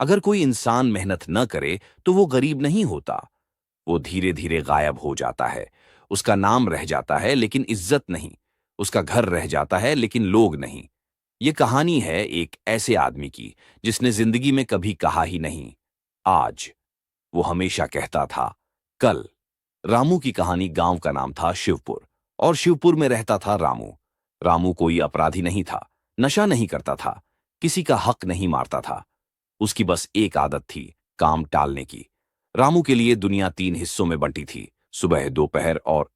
अगर कोई इंसान मेहनत न करे तो वो गरीब नहीं होता। वो धीरे धीरे गायब हो जाता है। उसका नाम रह जाता है लेकिन इज्जत नहीं। उसका घर रह जाता है लेकिन लोग नहीं। ये कहानी है एक ऐसे आदमी की जिसने जिंदगी में कभी कहा ही नहीं आज। वो हमेशा कहता था कल। रामू की कहानी गांव का नाम था शिवपुर। और शिवपुर में रहता था रामू। रामू कोई अपराधी नहीं था। नशा नहीं करता था। किसी का हक नहीं मारता था। उसकी बस एक आदत थी, काम टालने की। रामू के लिए दुनिया तीन हिस्सों में बंटी थी, सुबह, दोपहर और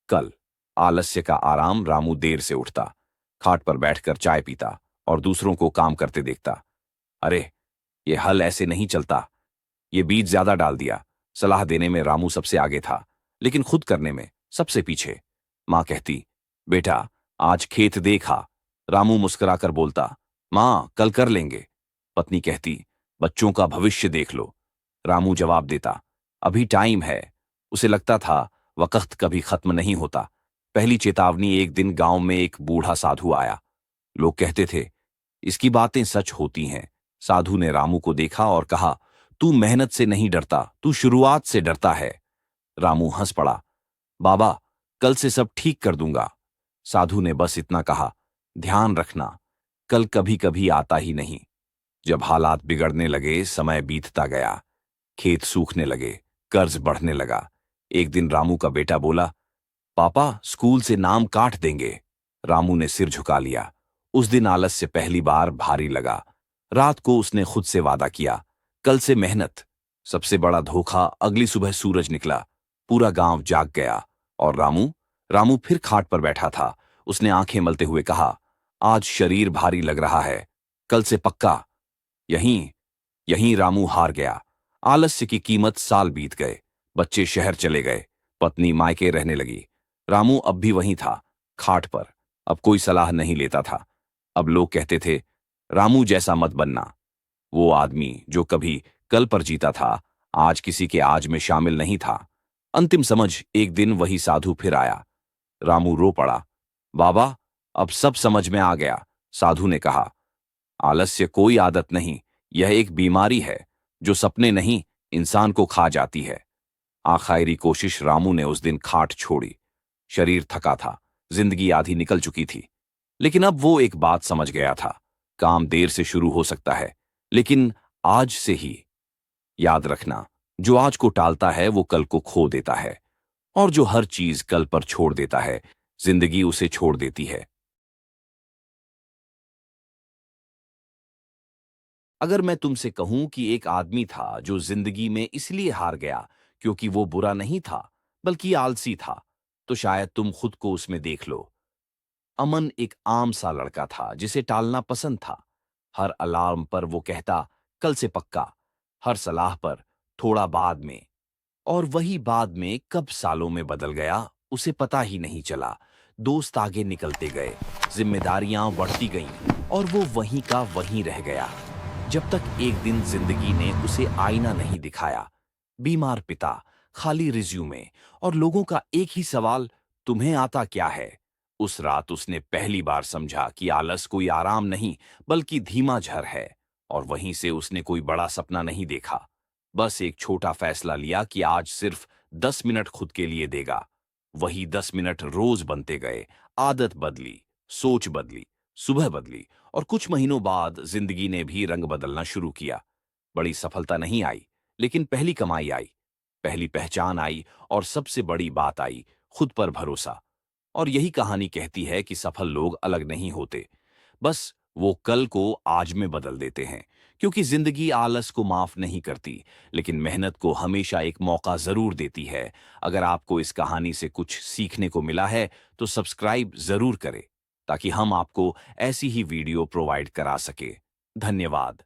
कल। आलस्य का आराम। रामू देर से उठता, खाट पर बैठकर चाय पीता और दूसरों को काम करते देखता। अरे, ये हल ऐसे नहीं चलता, ये बीज ज्यादा डाल दिया। सलाह देने में रामू सबसे आगे था, लेकिन खुद करने में सबसे पीछे। माँ कहती, बेटा आज खेत देखा। रामू मुस्कुराकर बोलता, माँ कल कर लेंगे। पत्नी कहती, बच्चों का भविष्य देख लो। रामू जवाब देता, अभी टाइम है। उसे लगता था वक्त कभी खत्म नहीं होता। पहली चेतावनी एक दिन गांव में एक बूढ़ा साधु आया। लोग कहते थे, इसकी बातें सच होती हैं। साधु ने रामू को देखा और कहा, तू मेहनत से नहीं डरता, तू शुरुआत से डरता है। रामू हंस पड़ा, बाबा कल से सब ठीक कर दूंगा। साधु ने बस इतना कहा, ध्यान रखना, कल कभी कभी आता ही नहीं। जब हालात बिगड़ने लगे, समय बीतता गया, खेत सूखने लगे, कर्ज बढ़ने लगा। एक दिन रामू का बेटा बोला, पापा स्कूल से नाम काट देंगे। रामू ने सिर झुका लिया। उस दिन आलस्य पहली बार भारी लगा। रात को उसने खुद से वादा किया, कल से मेहनत। सबसे बड़ा धोखा, अगली सुबह सूरज निकला। पूरा गांव जाग गया और रामू रामू फिर खाट पर बैठा था। उसने आंखें मलते हुए कहा, आज शरीर भारी लग रहा है, कल से पक्का। यहीं यहीं रामू हार गया। आलस्य की कीमत। साल बीत गए, बच्चे शहर चले गए, पत्नी मायके रहने लगी। रामू अब भी वहीं था, खाट पर। अब कोई सलाह नहीं लेता था। अब लोग कहते थे, रामू जैसा मत बनना। वो आदमी जो कभी कल पर जीता था, आज किसी के आज में शामिल नहीं था। अंतिम समझ एक दिन वही साधु फिर आया। रामू रो पड़ा, बाबा अब सब समझ में आ गया। साधु ने कहा, आलस्य कोई आदत नहीं, यह एक बीमारी है जो सपने नहीं, इंसान को खा जाती है। आखिरी कोशिश। रामू ने उस दिन खाट छोड़ी। शरीर थका था, जिंदगी आधी निकल चुकी थी। लेकिन अब वो एक बात समझ गया था, काम देर से शुरू हो सकता है, लेकिन आज से ही। याद रखना, जो आज को टालता है वो कल को खो देता है, और जो हर चीज कल पर छोड़ देता है, जिंदगी उसे छोड़ देती है। अगर मैं तुमसे कहूं कि एक आदमी था जो जिंदगी में इसलिए हार गया क्योंकि वो बुरा नहीं था, बल्कि आलसी था, तो शायद तुम खुद को उसमें देख लो। अमन एक आम सा लड़का था जिसे टालना पसंद था। हर अलार्म पर वो कहता, कल से पक्का। हर सलाह पर, थोड़ा बाद में। और वही बाद में कब सालों में बदल गया, उसे पता ही नहीं चला। दोस्त आगे निकलते गए, जिम्मेदारियां बढ़ती गईं, और वो वहीं का वहीं रह गया। जब तक एक दिन जिंदगी ने उसे आईना नहीं दिखाया। बीमार पिता, खाली रिज्यूमे, और लोगों का एक ही सवाल, तुम्हें आता क्या है। उस रात उसने पहली बार समझा कि आलस कोई आराम नहीं, बल्कि धीमा झर है। और वहीं से उसने कोई बड़ा सपना नहीं देखा, बस एक छोटा फैसला लिया कि आज सिर्फ 10 मिनट खुद के लिए देगा। वही 10 मिनट रोज बनते गए। आदत बदली, सोच बदली, सुबह बदली, और कुछ महीनों बाद जिंदगी ने भी रंग बदलना शुरू किया। बड़ी सफलता नहीं आई, लेकिन पहली कमाई आई, पहली पहचान आई, और सबसे बड़ी बात आई, खुद पर भरोसा। और यही कहानी कहती है कि सफल लोग अलग नहीं होते, बस वो कल को आज में बदल देते हैं। क्योंकि जिंदगी आलस को माफ नहीं करती, लेकिन मेहनत को हमेशा एक मौका जरूर देती है। अगर आपको इस कहानी से कुछ सीखने को मिला है तो सब्सक्राइब जरूर करें, ताकि हम आपको ऐसी ही वीडियो प्रोवाइड करा सके। धन्यवाद।